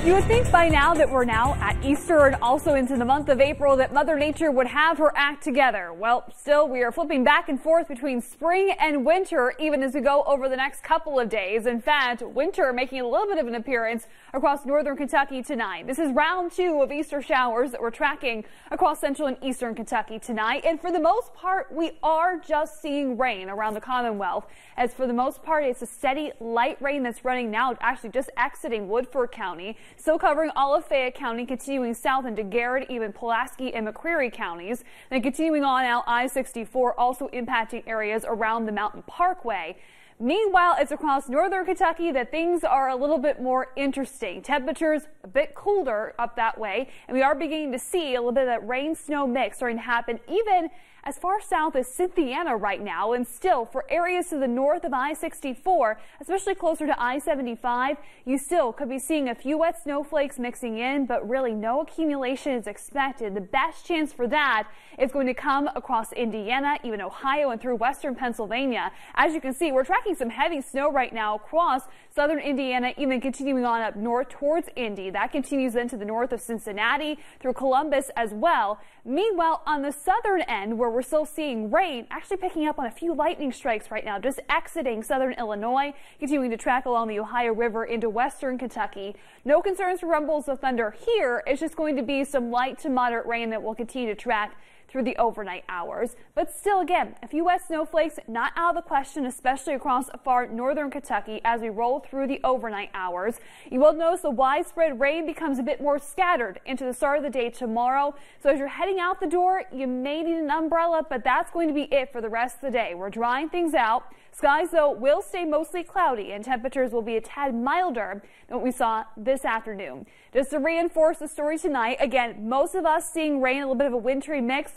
You would think by now that we're now at Easter and also into the month of April that Mother Nature would have her act together. Well, still, we are flipping back and forth between spring and winter even as we go over the next couple of days. In fact, winter making a little bit of an appearance across northern Kentucky tonight. This is round 2 of Easter showers that we're tracking across central and eastern Kentucky tonight. And for the most part, we are just seeing rain around the Commonwealth. As for the most part, it's a steady light rain that's running now, actually just exiting Woodford County. Still covering all of Fayette County, continuing south into Garrett, even Pulaski and McCreary counties. Then continuing on out I-64, also impacting areas around the Mountain Parkway. Meanwhile, it's across northern Kentucky that things are a little bit more interesting. Temperatures a bit colder up that way, and we are beginning to see a little bit of that rain-snow mix starting to happen even as far south as Cynthiana right now. And still, for areas to the north of I-64, especially closer to I-75, you still could be seeing a few wet snowflakes mixing in, but really no accumulation is expected. The best chance for that is going to come across Indiana, even Ohio, and through western Pennsylvania. As you can see, we're tracking some heavy snow right now across southern Indiana, even continuing on up north towards Indy. That continues into the north of Cincinnati, through Columbus as well. Meanwhile, on the southern end, where we're still seeing rain, actually picking up on a few lightning strikes right now, just exiting southern Illinois, continuing to track along the Ohio River into western Kentucky. No concerns for rumbles of thunder here. It's just going to be some light to moderate rain that will continue to track through the overnight hours. But still, again, a few wet snowflakes not out of the question, especially across far northern Kentucky as we roll through the overnight hours. You will notice the widespread rain becomes a bit more scattered into the start of the day tomorrow. So as you're heading out the door, you may need an umbrella, but that's going to be it for the rest of the day. We're drying things out. Skies, though, will stay mostly cloudy, and temperatures will be a tad milder than what we saw this afternoon. Just to reinforce the story tonight, again, most of us seeing rain, a little bit of a wintry mix.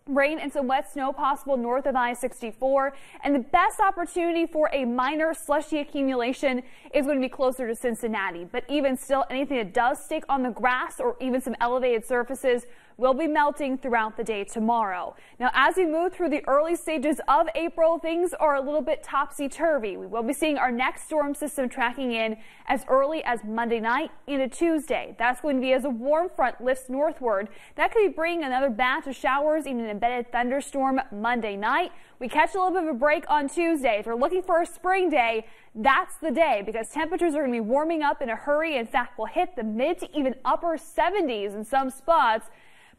Rain and some wet snow possible north of I-64, and the best opportunity for a minor slushy accumulation is going to be closer to Cincinnati. But even still, anything that does stick on the grass or even some elevated surfaces will be melting throughout the day tomorrow. Now, as we move through the early stages of April, things are a little bit topsy-turvy. We will be seeing our next storm system tracking in as early as Monday night into Tuesday. That's going to be as a warm front lifts northward. That could be bringing another batch of showers, even an embedded thunderstorm Monday night. We catch a little bit of a break on Tuesday. If you're looking for a spring day, that's the day, because temperatures are going to be warming up in a hurry. In fact, we'll hit the mid to even upper 70s in some spots.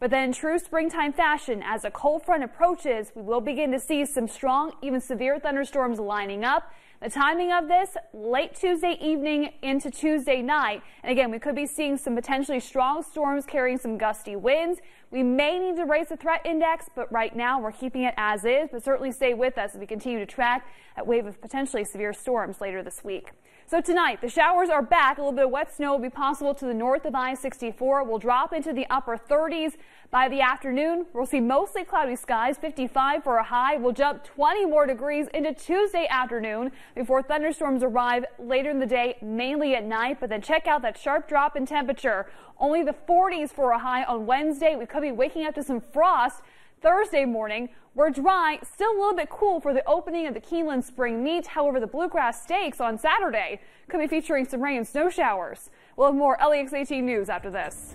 But then in true springtime fashion, as a cold front approaches, we will begin to see some strong, even severe thunderstorms lining up. The timing of this, late Tuesday evening into Tuesday night. And again, we could be seeing some potentially strong storms carrying some gusty winds. We may need to raise the threat index, but right now we're keeping it as is. But certainly stay with us as we continue to track that wave of potentially severe storms later this week. So tonight, the showers are back. A little bit of wet snow will be possible to the north of I-64. We'll drop into the upper 30s by the afternoon. We'll see mostly cloudy skies, 55 for a high. We'll jump 20 more degrees into Tuesday afternoon before thunderstorms arrive later in the day, mainly at night. But then check out that sharp drop in temperature. Only the 40s for a high on Wednesday. We could be waking up to some frost Thursday morning. We're dry, still a little bit cool for the opening of the Keeneland Spring Meet. However, the Bluegrass Stakes on Saturday could be featuring some rain and snow showers. We'll have more LEX 18 news after this.